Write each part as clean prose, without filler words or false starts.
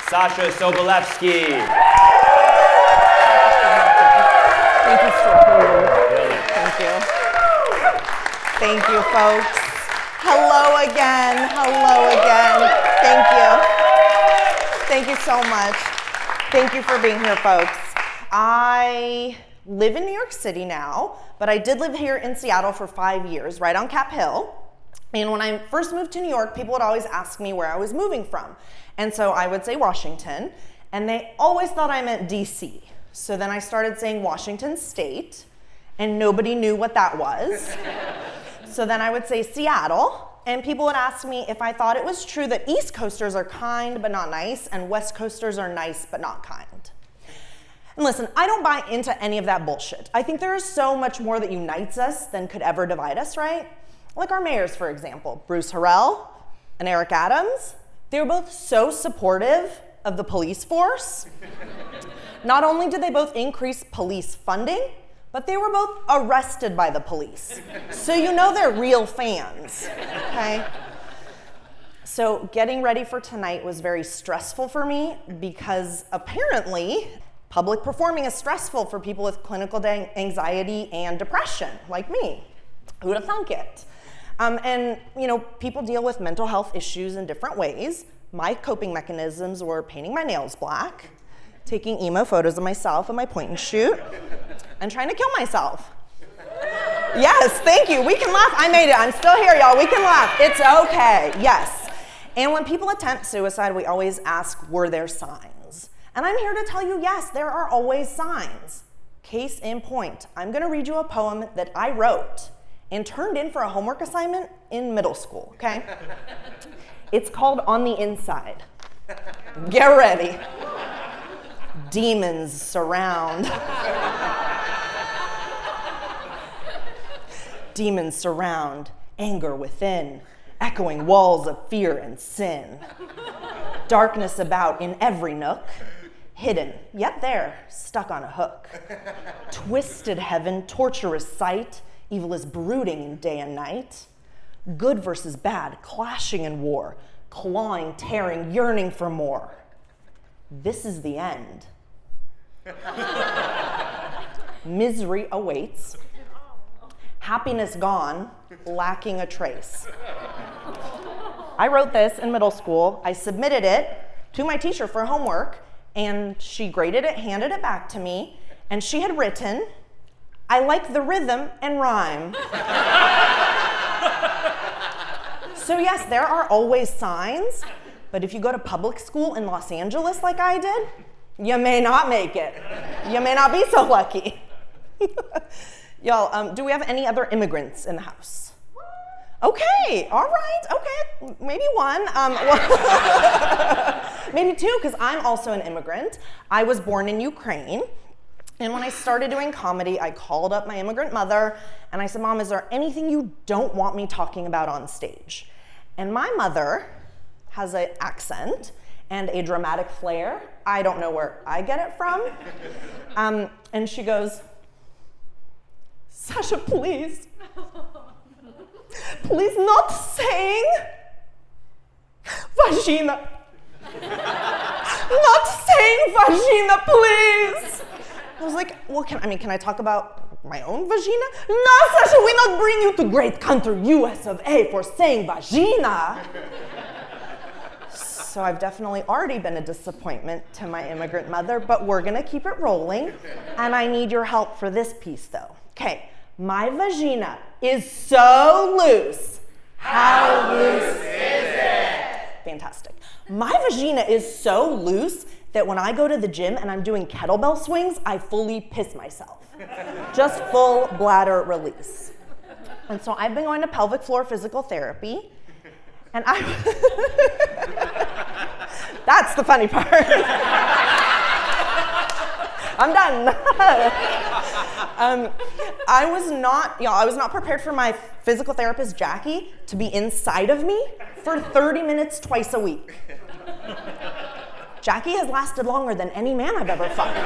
Sasha Sobolevsky. Thank you, Thank you. Thank you, folks. Hello again. Hello again. Thank you. Thank you so much. Thank you for being here, folks. I live in New York City now, but I did live here in Seattle for 5 years, right on Cap Hill. And when I first moved to New York, people would always ask me where I was moving from. And so I would say Washington, and they always thought I meant DC. So then I started saying Washington State, and nobody knew what that was. So then I would say Seattle, and people would ask me if I thought it was true that East Coasters are kind but not nice, and West Coasters are nice but not kind. And listen, I don't buy into any of that bullshit. I think there is so much more that unites us than could ever divide us, right? Like our mayors, for example, Bruce Harrell and Eric Adams. They were both so supportive of the police force. Not only did they both increase police funding, but they were both arrested by the police. So you know they're real fans, okay? So getting ready for tonight was very stressful for me because apparently public performing is stressful for people with clinical anxiety and depression, like me. Who would have thunk it? And you know, people deal with mental health issues in different ways. My coping mechanisms were painting my nails black, taking emo photos of myself in my point and shoot, and trying to kill myself. Yes, thank you. We can laugh. I made it. I'm still here, y'all. We can laugh. It's okay. Yes. And when people attempt suicide, we always ask, were there signs? And I'm here to tell you, yes, there are always signs. Case in point, I'm going to read you a poem that I wrote and turned in for a homework assignment in middle school, okay? It's called On the Inside. Get ready. Demons surround. Demons surround, anger within, echoing walls of fear and sin. Darkness about in every nook, hidden, yet there, stuck on a hook. Twisted heaven, torturous sight, evil is brooding in day and night. Good versus bad, clashing in war, clawing, tearing, yearning for more. This is the end. Misery awaits. Happiness gone, lacking a trace. I wrote this in middle school. I submitted it to my teacher for homework, and she graded it, handed it back to me, and she had written, I like the rhythm and rhyme. So yes, there are always signs, but if you go to public school in Los Angeles like I did, you may not make it. You may not be so lucky. Y'all, do we have any other immigrants in the house? Okay, all right, okay, maybe one. Maybe two, because I'm also an immigrant. I was born in Ukraine. And when I started doing comedy, I called up my immigrant mother and I said, Mom, is there anything you don't want me talking about on stage? And my mother has an accent and a dramatic flair. I don't know where I get it from. And she goes, Sasha, please not saying vagina. Not saying vagina, please. I was like, well, can I talk about my own vagina? No, Sasha, we not bring you to great country US of A for saying vagina. So I've definitely already been a disappointment to my immigrant mother, but we're gonna keep it rolling. And I need your help for this piece though. Okay, my vagina is so loose. How loose is it? Fantastic. My vagina is so loose that when I go to the gym and I'm doing kettlebell swings, I fully piss myself. Just full bladder release. And so I've been going to pelvic floor physical therapy, and that's the funny part. I'm done. I was not prepared for my physical therapist, Jackie, to be inside of me for 30 minutes twice a week. Jackie has lasted longer than any man I've ever fucked.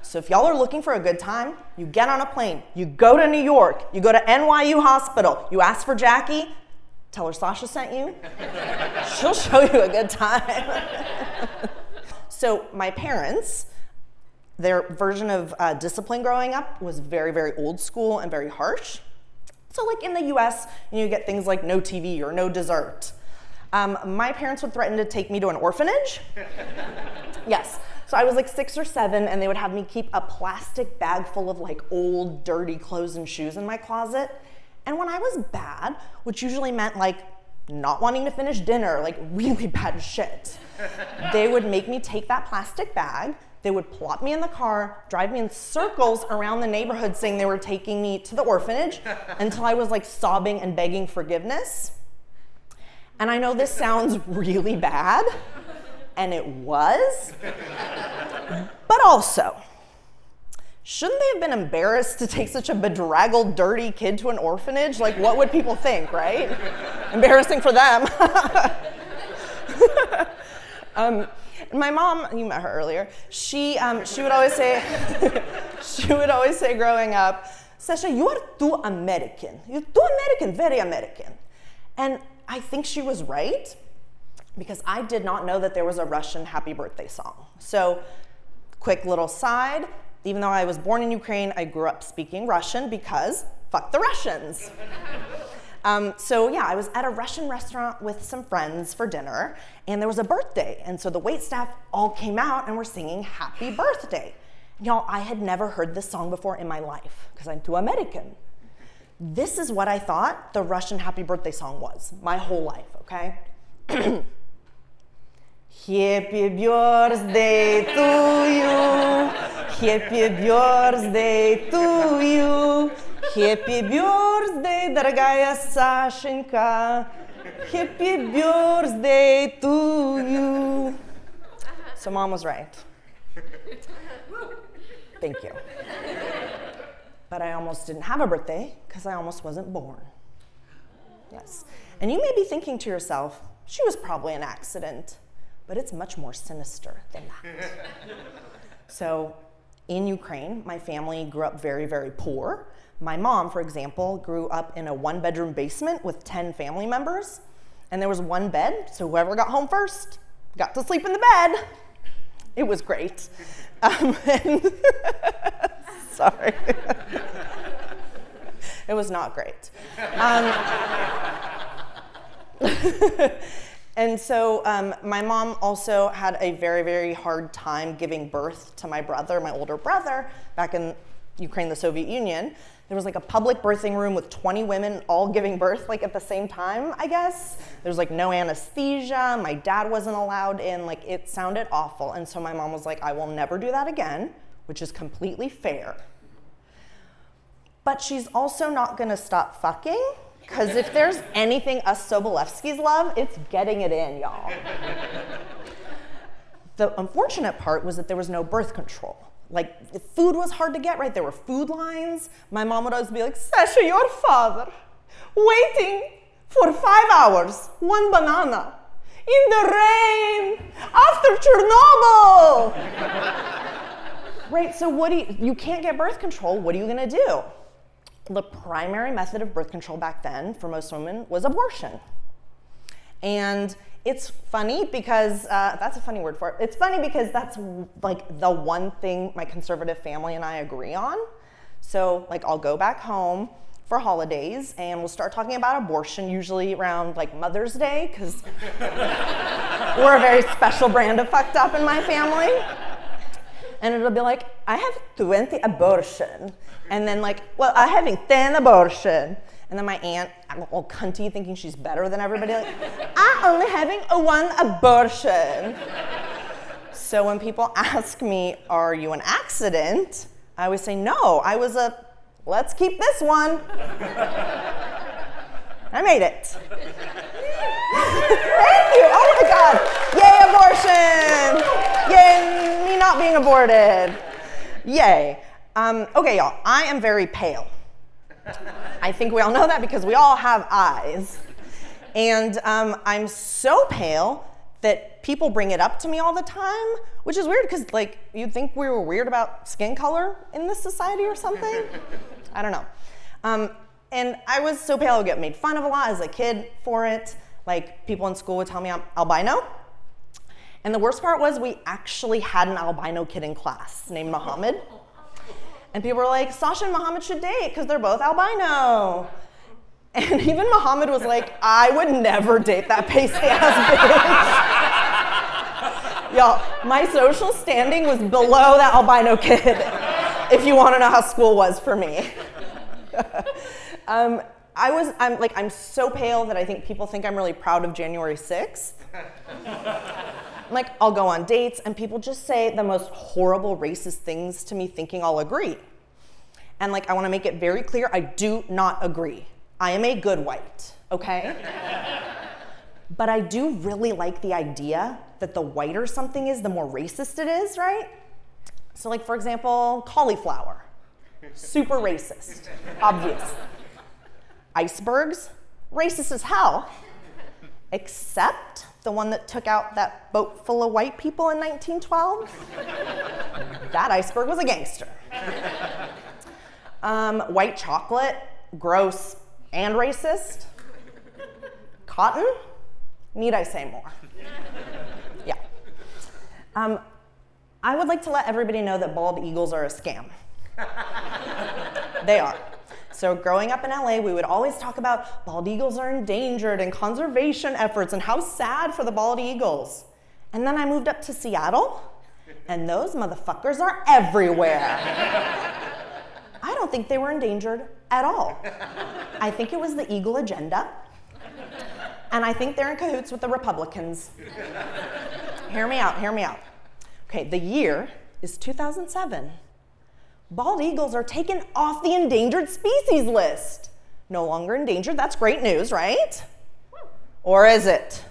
So if y'all are looking for a good time, you get on a plane, you go to New York, you go to NYU Hospital, you ask for Jackie, tell her Sasha sent you, she'll show you a good time. So my parents, their version of discipline growing up was very, very old school and very harsh. So like in the US, you get things like no TV or no dessert. My parents would threaten to take me to an orphanage. Yes, so I was like 6 or 7 and they would have me keep a plastic bag full of like old dirty clothes and shoes in my closet. And when I was bad, which usually meant like not wanting to finish dinner, like really bad shit, they would make me take that plastic bag, they would plop me in the car, drive me in circles around the neighborhood saying they were taking me to the orphanage until I was like sobbing and begging forgiveness. And I know this sounds really bad, and it was, but also, shouldn't they have been embarrassed to take such a bedraggled, dirty kid to an orphanage? Like, what would people think, right? Embarrassing for them. My mom, you met her earlier, she would always say, growing up, Sasha, you are too American. You're too American, very American. And I think she was right, because I did not know that there was a Russian happy birthday song. So, quick little side, even though I was born in Ukraine, I grew up speaking Russian because fuck the Russians. So yeah, I was at a Russian restaurant with some friends for dinner, and there was a birthday, and so the waitstaff all came out and were singing happy birthday. Y'all, I had never heard this song before in my life, because I'm too American. This is what I thought the Russian happy birthday song was, my whole life, okay? Happy birthday to you, happy birthday to you, happy birthday, дорогая Сашенька, happy birthday to you. So mom was right. Thank you. But I almost didn't have a birthday because I almost wasn't born. Yes. And you may be thinking to yourself, she was probably an accident, but it's much more sinister than that. So in Ukraine, my family grew up very, very poor. My mom, for example, grew up in a 1-bedroom basement with 10 family members, and there was one bed, so whoever got home first got to sleep in the bed. It was great. Sorry. It was not great. And so my mom also had a very, very hard time giving birth to my brother, my older brother, back in Ukraine, the Soviet Union. There was like a public birthing room with 20 women all giving birth like at the same time, I guess. There was like no anesthesia. My dad wasn't allowed in. Like it sounded awful. And so my mom was like, I will never do that again, which is completely fair. But she's also not gonna stop fucking, because if there's anything us Sobolevskys love, it's getting it in, y'all. The unfortunate part was that there was no birth control. Like, the food was hard to get, right? There were food lines. My mom would always be like, Sasha, your father, waiting for 5 hours, 1 banana, in the rain, after Chernobyl. Right, so you can't get birth control, what are you gonna do? The primary method of birth control back then for most women was abortion. And it's funny because, that's a funny word for it. It's funny because that's like the one thing my conservative family and I agree on. So like I'll go back home for holidays and we'll start talking about abortion, usually around like Mother's Day, because we're a very special brand of fucked up in my family. And it'll be like, I have 20 abortion. And then like, well, I'm having 10 abortion. And then my aunt, I'm all cunty, thinking she's better than everybody, like, I'm only having 1 abortion. So when people ask me, are you an accident? I always say, no, I was let's keep this one. I made it. Thank you, oh my God. Yay, abortion. Yay, me not being aborted. Yay. Okay, y'all, I am very pale. I think we all know that because we all have eyes. And I'm so pale that people bring it up to me all the time, which is weird because, like, you'd think we were weird about skin color in this society or something. I don't know. And I was so pale, I would get made fun of a lot as a kid for it. Like, people in school would tell me I'm albino. And the worst part was we actually had an albino kid in class named Muhammad. And people were like, Sasha and Muhammad should date because they're both albino. And even Muhammad was like, I would never date that pasty-ass bitch. Y'all, my social standing was below that albino kid, if you want to know how school was for me. I'm so pale that I think people think I'm really proud of January 6th. Like, I'll go on dates and people just say the most horrible racist things to me thinking I'll agree. And like, I want to make it very clear, I do not agree. I am a good white, okay? But I do really like the idea that the whiter something is, the more racist it is, right? So like, for example, cauliflower, super racist, obvious. Icebergs, racist as hell, except the one that took out that boat full of white people in 1912. That iceberg was a gangster. White chocolate, gross and racist. Cotton, need I say more? Yeah. I would like to let everybody know that bald eagles are a scam. They are. So growing up in LA, we would always talk about bald eagles are endangered and conservation efforts and how sad for the bald eagles. And then I moved up to Seattle, and those motherfuckers are everywhere. I don't think they were endangered at all. I think it was the eagle agenda, and I think they're in cahoots with the Republicans. Hear me out, hear me out. Okay, the year is 2007. Bald eagles are taken off the endangered species list. No longer endangered, that's great news, right? Or is it?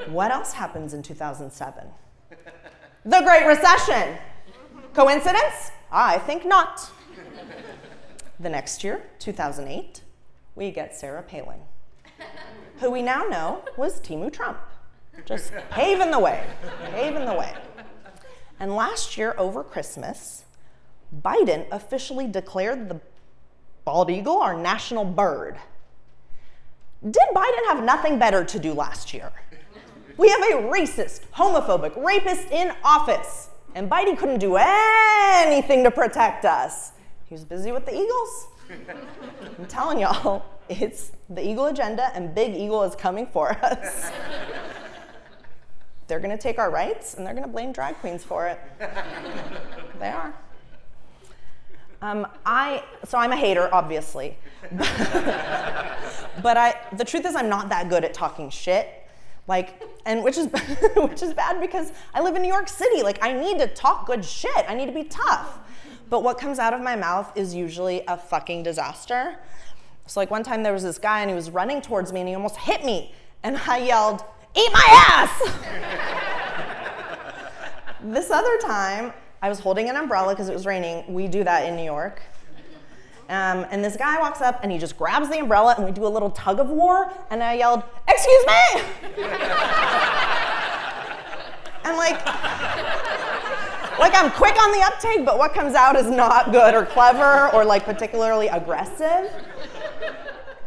What else happens in 2007? The Great Recession. Coincidence? I think not. The next year, 2008, we get Sarah Palin, who we now know was Timu Trump. Just paving the way, paving the way. And last year, over Christmas, Biden officially declared the bald eagle our national bird. Did Biden have nothing better to do last year? We have a racist, homophobic, rapist in office, and Biden couldn't do anything to protect us. He was busy with the eagles. I'm telling y'all, it's the eagle agenda, and Big Eagle is coming for us. They're gonna take our rights, and they're gonna blame drag queens for it. They are. So I'm a hater, obviously. But the truth is I'm not that good at talking shit. And which is bad because I live in New York City. Like, I need to talk good shit. I need to be tough. But what comes out of my mouth is usually a fucking disaster. So like one time there was this guy and he was running towards me and he almost hit me. And I yelled, "Eat my ass!" This other time, I was holding an umbrella because it was raining. We do that in New York. And this guy walks up and he just grabs the umbrella and we do a little tug of war. And I yelled, "Excuse me!" And like I'm quick on the uptake, but what comes out is not good or clever or like particularly aggressive.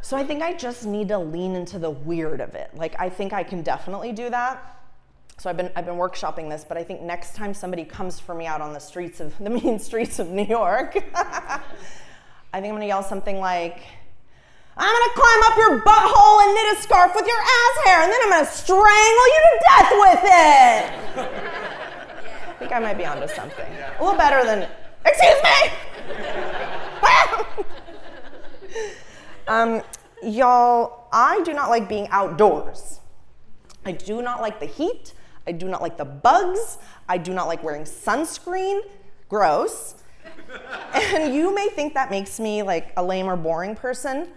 So I think I just need to lean into the weird of it. Like, I think I can definitely do that. So I've been workshopping this, but I think next time somebody comes for me out on the mean streets of New York, I think I'm gonna yell something like, "I'm gonna climb up your butthole and knit a scarf with your ass hair, and then I'm gonna strangle you to death with it." I think I might be onto something. A little better than, "Excuse me!" Y'all, I do not like being outdoors. I do not like the heat. I do not like the bugs. I do not like wearing sunscreen. Gross. And you may think that makes me like a lame or boring person,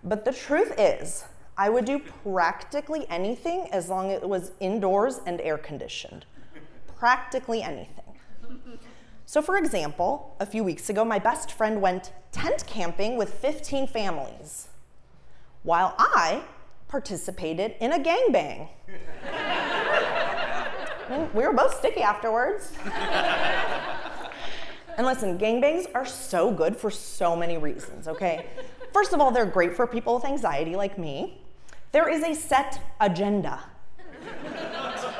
but the truth is, I would do practically anything as long as it was indoors and air conditioned. Practically anything. So for example, a few weeks ago, my best friend went tent camping with 15 families, while I participated in a gangbang. We were both sticky afterwards. And listen, gangbangs are so good for so many reasons, okay? First of all, they're great for people with anxiety like me. There is a set agenda.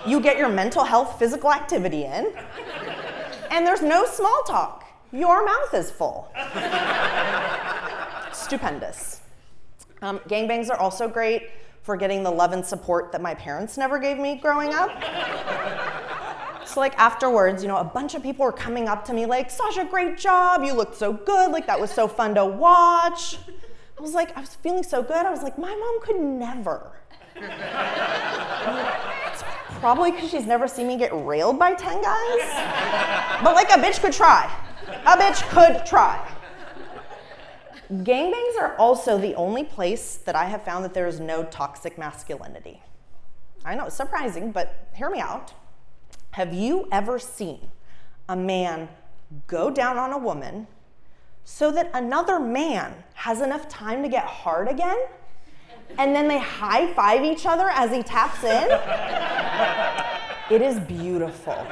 You get your mental health, physical activity in, and there's no small talk. Your mouth is full. Stupendous. Gangbangs are also great for getting the love and support that my parents never gave me growing up. So like afterwards, a bunch of people were coming up to me like, Sasha, great job, you looked so good, like that was so fun to watch. I was feeling so good, I was like, my mom could never. It's probably because she's never seen me get railed by 10 guys. But like a bitch could try. A bitch could try. Gangbangs are also the only place that I have found that there is no toxic masculinity. I know, it's surprising, but hear me out. Have you ever seen a man go down on a woman so that another man has enough time to get hard again, and then they high-five each other as he taps in? It is beautiful.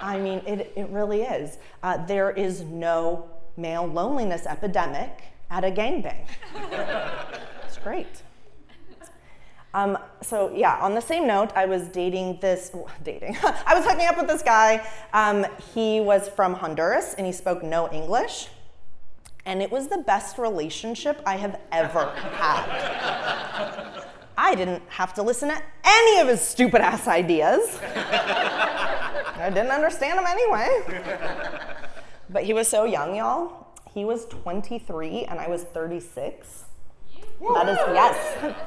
I mean, it really is. There is no male loneliness epidemic at a gangbang. It's great. So yeah, on the same note, I was I was hooking up with this guy. He was from Honduras and he spoke no English. And it was the best relationship I have ever had. I didn't have to listen to any of his stupid ass ideas. I didn't understand him anyway. But he was so young, y'all. He was 23 and I was 36. That is, yes,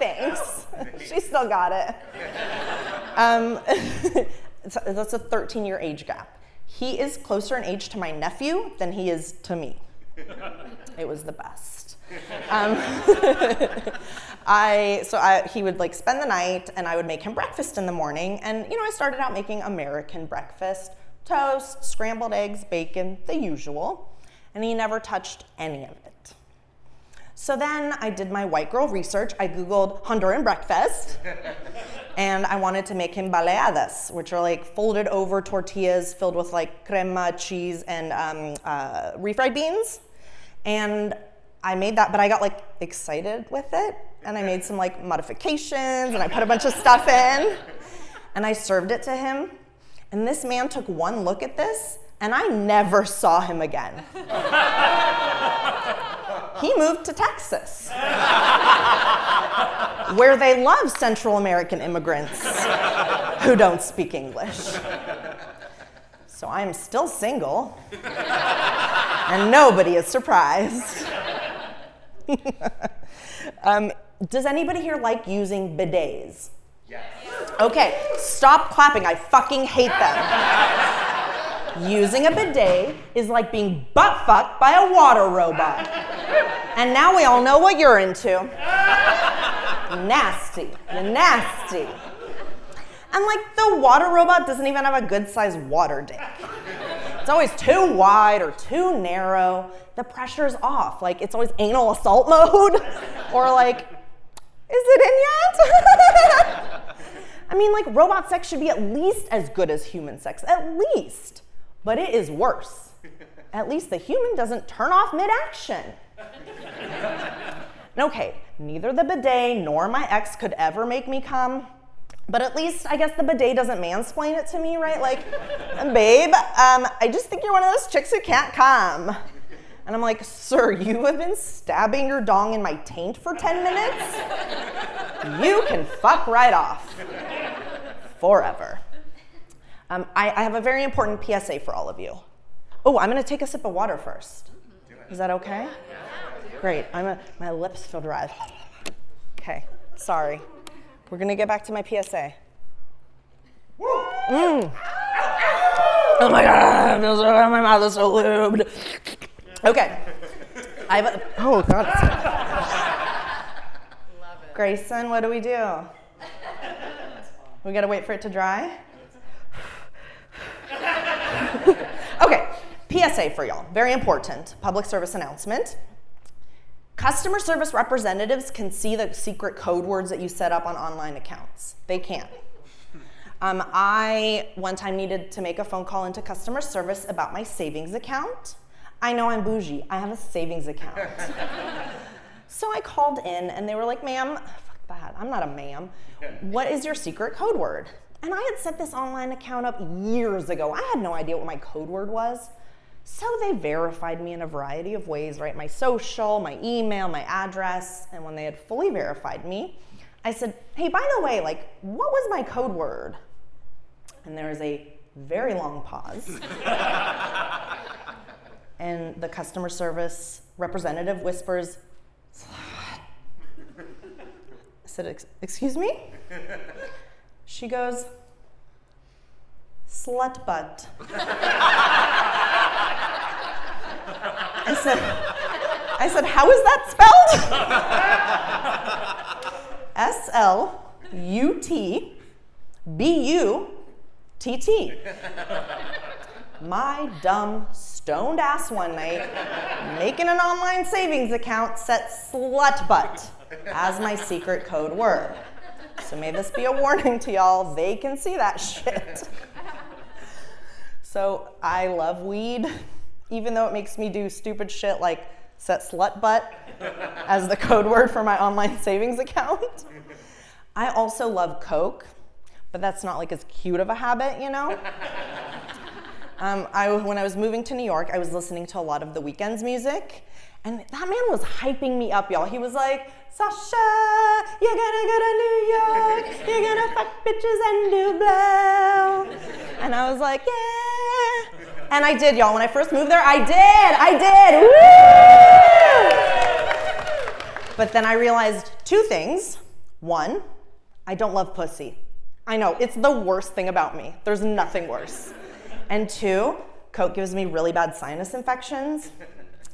thanks. She still got it. That's a 13-year age gap. He is closer in age to my nephew than he is to me. It was the best. He would spend the night and I would make him breakfast in the morning. And I started out making American breakfast, toast, scrambled eggs, bacon, the usual. And he never touched any of it. So then I did my white girl research. I Googled Honduran breakfast, and I wanted to make him baleadas, which are like folded over tortillas filled with like crema, cheese, and refried beans. And I made that, but I got like excited with it, and I made some like modifications, and I put a bunch of stuff in, and I served it to him. And this man took one look at this, and I never saw him again. He moved to Texas, where they love Central American immigrants who don't speak English. So I'm still single, and nobody is surprised. Does anybody here like using bidets? Yes. Okay, stop clapping. I fucking hate them. Using a bidet is like being butt-fucked by a water robot. And now we all know what you're into. Nasty. You're nasty. And like the water robot doesn't even have a good-sized water dick. It's always too wide or too narrow. The pressure's off. Like it's always anal assault mode. Or like, is it in yet? I mean, like robot sex should be at least as good as human sex. At least. But it is worse. At least the human doesn't turn off mid-action. Okay, neither the bidet nor my ex could ever make me come. But at least I guess the bidet doesn't mansplain it to me, right? Like, babe, I just think you're one of those chicks who can't come. And I'm like, sir, you have been stabbing your dong in my taint for 10 minutes? You can fuck right off. Forever. I have a very important PSA for all of you. Oh, I'm gonna take a sip of water first. Is that okay? Great, my lips feel dry. Okay, sorry. We're gonna get back to my PSA. Oh my God, I feel so good, my mouth is so lubed. Okay, oh God. Love it. Grayson, what do? We gotta wait for it to dry? Okay, PSA for y'all, very important, public service announcement. Customer service representatives can see the secret code words that you set up on online accounts. They can. I, one time, needed to make a phone call into customer service about my savings account. I know I'm bougie. I have a savings account. So I called in, and they were like, ma'am, fuck that, I'm not a ma'am. What is your secret code word? And I had set this online account up years ago. I had no idea what my code word was. So they verified me in a variety of ways, right? My social, my email, my address. And when they had fully verified me, I said, hey, by the way, like, what was my code word? And there was a very long pause. And the customer service representative whispers, I said, excuse me? She goes, slut butt. I said, how is that spelled? S-L-U-T-B-U-T-T. My dumb, stoned ass one night, making an online savings account, set slut butt as my secret code word. So may this be a warning to y'all, they can see that shit. So I love weed, even though it makes me do stupid shit like set slut butt as the code word for my online savings account. I also love Coke, but that's not like as cute of a habit, you know? When I was moving to New York, I was listening to a lot of The Weeknd's music, and that man was hyping me up, y'all. He was like, Sasha, you're gonna go to New York, you're gonna fuck bitches and do blow. And I was like, yeah. And I did, y'all. When I first moved there, I did. Woo! But then I realized two things. One, I don't love pussy. I know, it's the worst thing about me. There's nothing worse. And two, Coke gives me really bad sinus infections.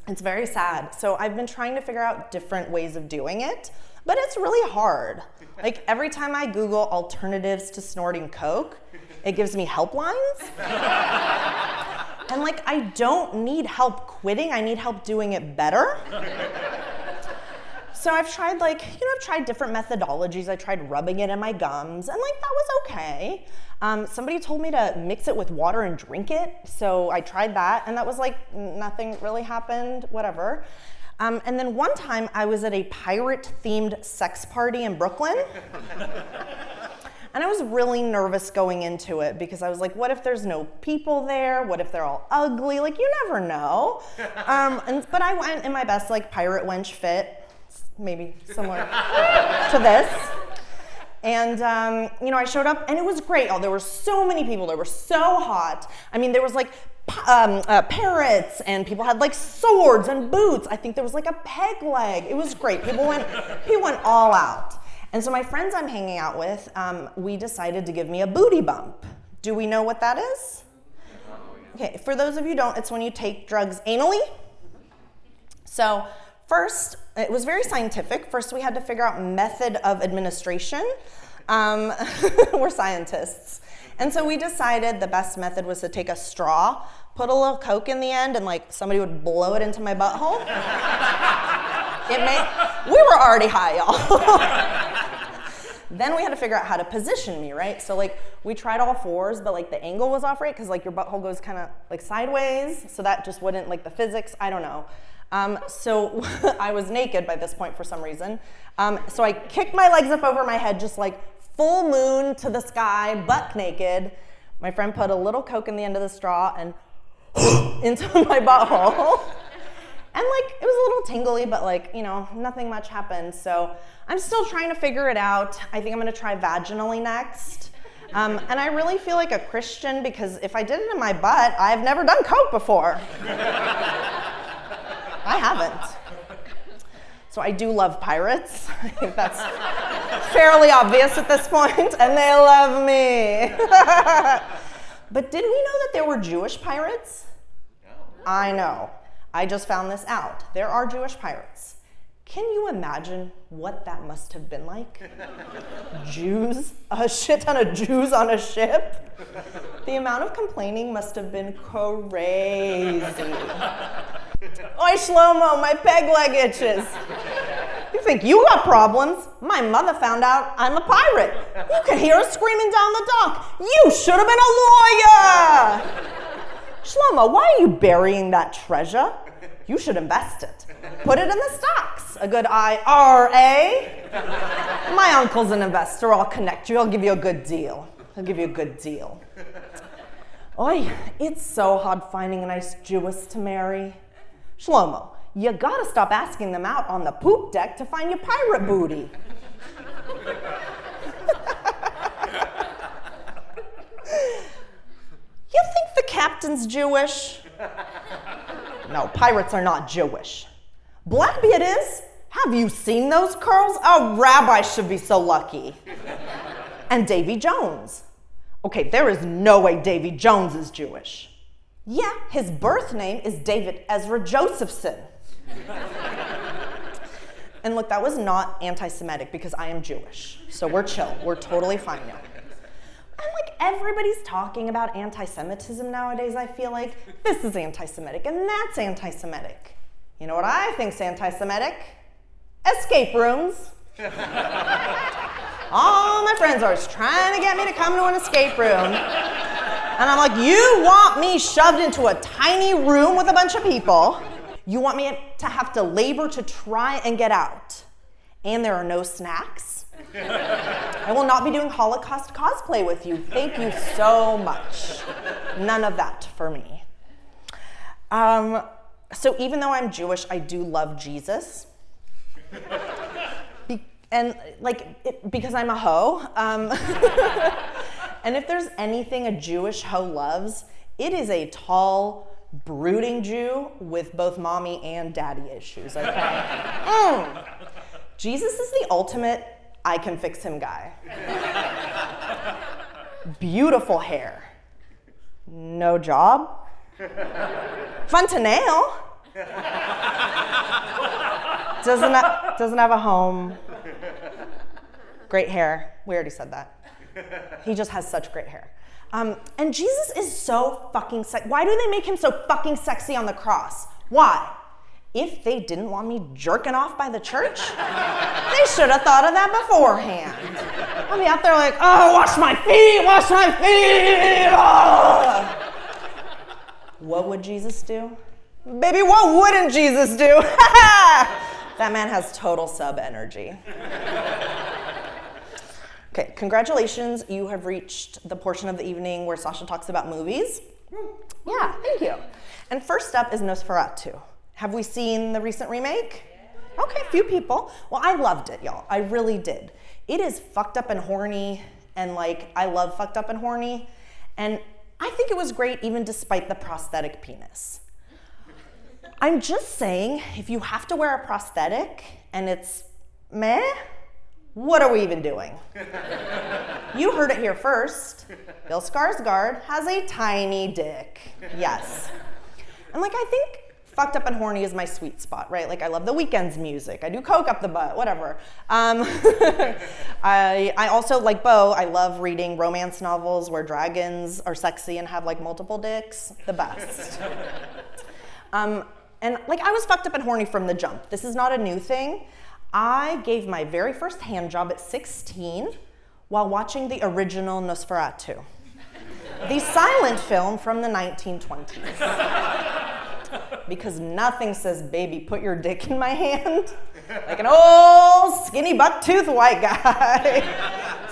It's very sad. So I've been trying to figure out different ways of doing it, but it's really hard. Like every time I Google alternatives to snorting Coke, it gives me helplines. And like, I don't need help quitting, I need help doing it better. So I've tried I've tried different methodologies. I tried rubbing it in my gums, and like that was okay. Somebody told me to mix it with water and drink it, so I tried that, and that was like, nothing really happened, whatever. And then one time I was at a pirate-themed sex party in Brooklyn, and I was really nervous going into it because I was like, what if there's no people there? What if they're all ugly? Like, you never know. But I went in my best like pirate wench fit, maybe similar to this. And, I showed up and it was great. Oh, there were so many people. They were so hot. I mean, there was like parrots and people had like swords and boots. I think there was like a peg leg. It was great. People went all out. And so my friends I'm hanging out with, we decided to give me a booty bump. Do we know what that is? Okay, for those of you who don't, it's when you take drugs anally. So first, it was very scientific. First, we had to figure out method of administration. We're scientists. And so we decided the best method was to take a straw, put a little Coke in the end, and like somebody would blow it into my butthole. We were already high, y'all. Then we had to figure out how to position me, right? So like we tried all fours, but like the angle was off right because like your butthole goes kind of like sideways. So that just wouldn't, like the physics, I don't know. So I was naked by this point for some reason. So I kicked my legs up over my head, just like full moon to the sky, butt naked. My friend put a little Coke in the end of the straw and into my butthole. And like, it was a little tingly, but like, nothing much happened. So I'm still trying to figure it out. I think I'm gonna try vaginally next. And I really feel like a Christian because if I did it in my butt, I've never done Coke before. I haven't. So I do love pirates. I think that's fairly obvious at this point, and they love me. But did we know that there were Jewish pirates? No. I know. I just found this out. There are Jewish pirates. Can you imagine what that must have been like? Jews, a shit ton of Jews on a ship? The amount of complaining must have been crazy. Oi, Shlomo, my peg leg itches. You think you got problems? My mother found out I'm a pirate. You could hear her screaming down the dock. You should have been a lawyer. Shlomo, why are you burying that treasure? You should invest it. Put it in the stocks. A good IRA. My uncle's an investor. I'll connect you. I'll give you a good deal. Oi, it's so hard finding a nice Jewess to marry. Shlomo, you gotta stop asking them out on the poop deck to find your pirate booty. You think the captain's Jewish? No, pirates are not Jewish. Blackbeard is. Have you seen those curls? A rabbi should be so lucky. And Davy Jones. Okay, there is no way Davy Jones is Jewish. Yeah, his birth name is David Ezra Josephson. And look, that was not anti-Semitic because I am Jewish. So we're chill. We're totally fine now. And like everybody's talking about anti-Semitism nowadays, I feel like. This is anti-Semitic and that's anti-Semitic. You know what I think's anti-Semitic? Escape rooms. All my friends are trying to get me to come to an escape room. And I'm like, you want me shoved into a tiny room with a bunch of people. You want me to have to labor to try and get out. And there are no snacks. I will not be doing Holocaust cosplay with you. Thank you so much. None of that for me. So even though I'm Jewish, I do love Jesus. Because I'm a hoe. And if there's anything a Jewish hoe loves, it is a tall, brooding Jew with both mommy and daddy issues, okay? Jesus is the ultimate I can fix him guy. Beautiful hair. No job. Fun to nail. Doesn't have a home. Great hair. We already said that. He just has such great hair. And Jesus is so fucking sexy. Why do they make him so fucking sexy on the cross? Why? If they didn't want me jerking off by the church, they should have thought of that beforehand. I'll be out there like, oh, wash my feet. Oh. What would Jesus do? Baby, what wouldn't Jesus do? That man has total sub energy. Okay, congratulations. You have reached the portion of the evening where Sasha talks about movies. Yeah, thank you. And first up is Nosferatu. Have we seen the recent remake? Okay, a few people. Well, I loved it, y'all. I really did. It is fucked up and horny, and I love fucked up and horny. And I think it was great even despite the prosthetic penis. I'm just saying, if you have to wear a prosthetic and it's meh, what are we even doing? You heard it here first. Bill Skarsgård has a tiny dick. Yes. And I think fucked up and horny is my sweet spot, right? I love The Weeknd's music. I do coke up the butt, whatever. I also, like Bo, I love reading romance novels where dragons are sexy and have multiple dicks. The best. And I was fucked up and horny from the jump. This is not a new thing. I gave my very first hand job at 16 while watching the original Nosferatu, the silent film from the 1920s. Because nothing says, baby, put your dick in my hand, like an old skinny buck-toothed white guy.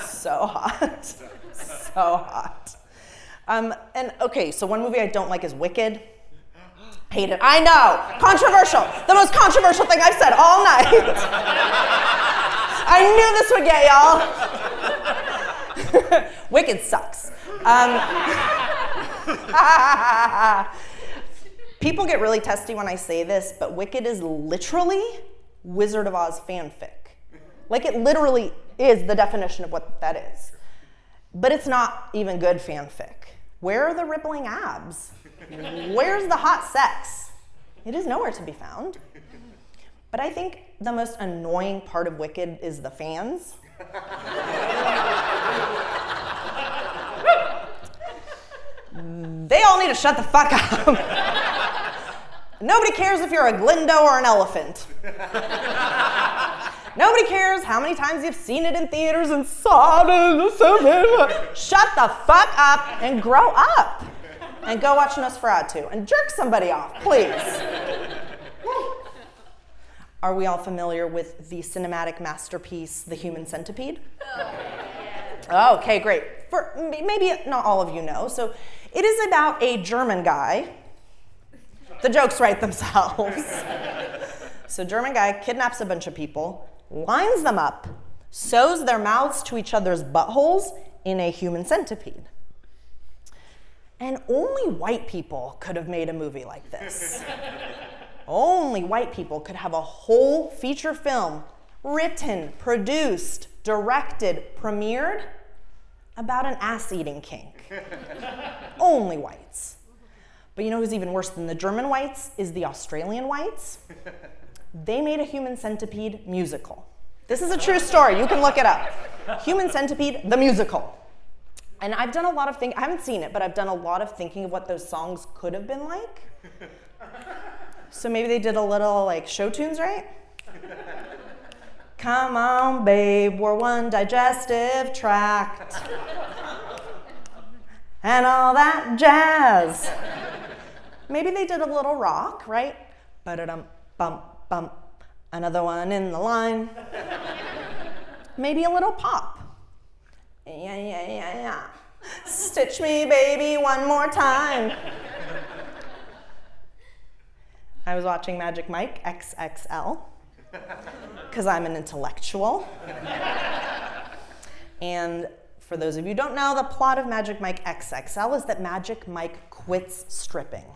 So hot, so hot. And okay, so one movie I don't like is Wicked. Hate it. I know. Controversial. The most controversial thing I've said all night. I knew this would get y'all. Wicked sucks. People get really testy when I say this, but Wicked is literally Wizard of Oz fanfic. It literally is the definition of what that is. But it's not even good fanfic. Where are the rippling abs? Where's the hot sex? It is nowhere to be found. But I think the most annoying part of Wicked is the fans. They all need to shut the fuck up. Nobody cares if you're a Glindo or an elephant. Nobody cares how many times you've seen it in theaters and saw it. Shut the fuck up and grow up. And go watch Nosferatu and jerk somebody off, please. Are we all familiar with the cinematic masterpiece, The Human Centipede? Oh, okay, great. For maybe not all of you know. So it is about a German guy. The jokes write themselves. So German guy kidnaps a bunch of people, lines them up, sews their mouths to each other's buttholes in a human centipede. And only white people could have made a movie like this. Only white people could have a whole feature film written, produced, directed, premiered about an ass-eating kink. Only whites. But you know who's even worse than the German whites is the Australian whites. They made a Human Centipede musical. This is a true story. You can look it up. Human Centipede, the musical. And I've done a lot of thinking. I haven't seen it, but I've done a lot of thinking of what those songs could have been like. So maybe they did a little like show tunes, right? Come on, babe, we're one digestive tract. And all that jazz. Maybe they did a little rock, right? Ba-da-dum, bump, bump. Another one in the line. Maybe a little pop. Yeah. Stitch me, baby, one more time. I was watching Magic Mike XXL because I'm an intellectual. And for those of you who don't know, the plot of Magic Mike XXL is that Magic Mike quits stripping.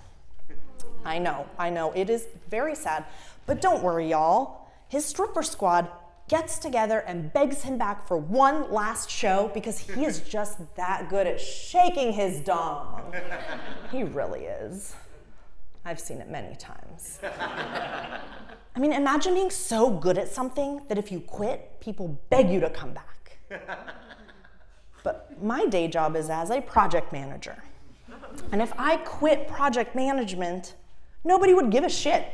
I know, it is very sad, but don't worry, y'all. His stripper squad gets together and begs him back for one last show because he is just that good at shaking his dong. He really is. I've seen it many times. I mean, imagine being so good at something that if you quit, people beg you to come back. But my day job is as a project manager. And if I quit project management, nobody would give a shit.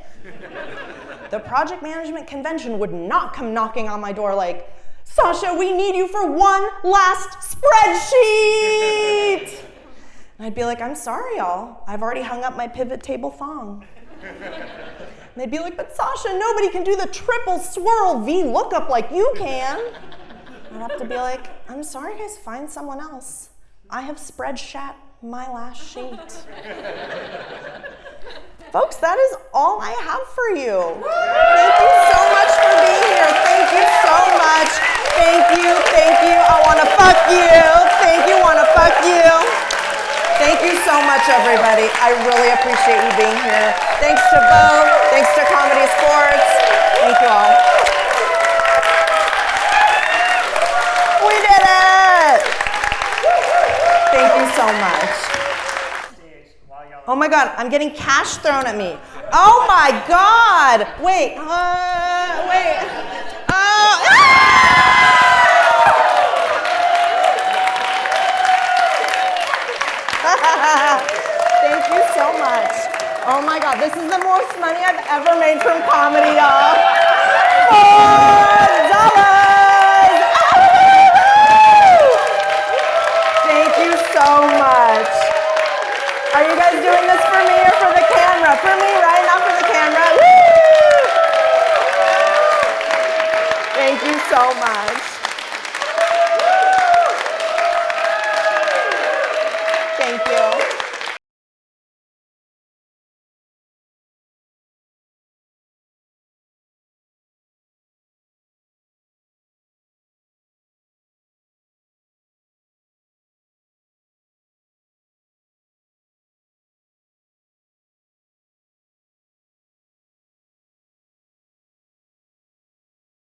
The project management convention would not come knocking on my door like, Sasha, we need you for one last spreadsheet. And I'd be like, I'm sorry, y'all. I've already hung up my pivot table thong. And they'd be like, but Sasha, nobody can do the triple swirl V lookup like you can. I'd have to be like, I'm sorry, guys, find someone else. I have spreadshat my last sheet. Folks, that is all I have for you. Thank you so much for being here. Thank you so much. Thank you. I want to fuck you. Thank you, want to fuck you. Thank you so much, everybody. I really appreciate you being here. Thanks to Bo. Thanks to Comedy Sports. Thank you all. We did it. Thank you so much. Oh my God, I'm getting cash thrown at me. Oh my God. Wait. Thank you so much. Oh my God, this is the most money I've ever made from comedy, y'all. $4. Thank you so much. Are you guys doing this for me or for the camera? For me, right? Not for the camera. Woo! Thank you so much.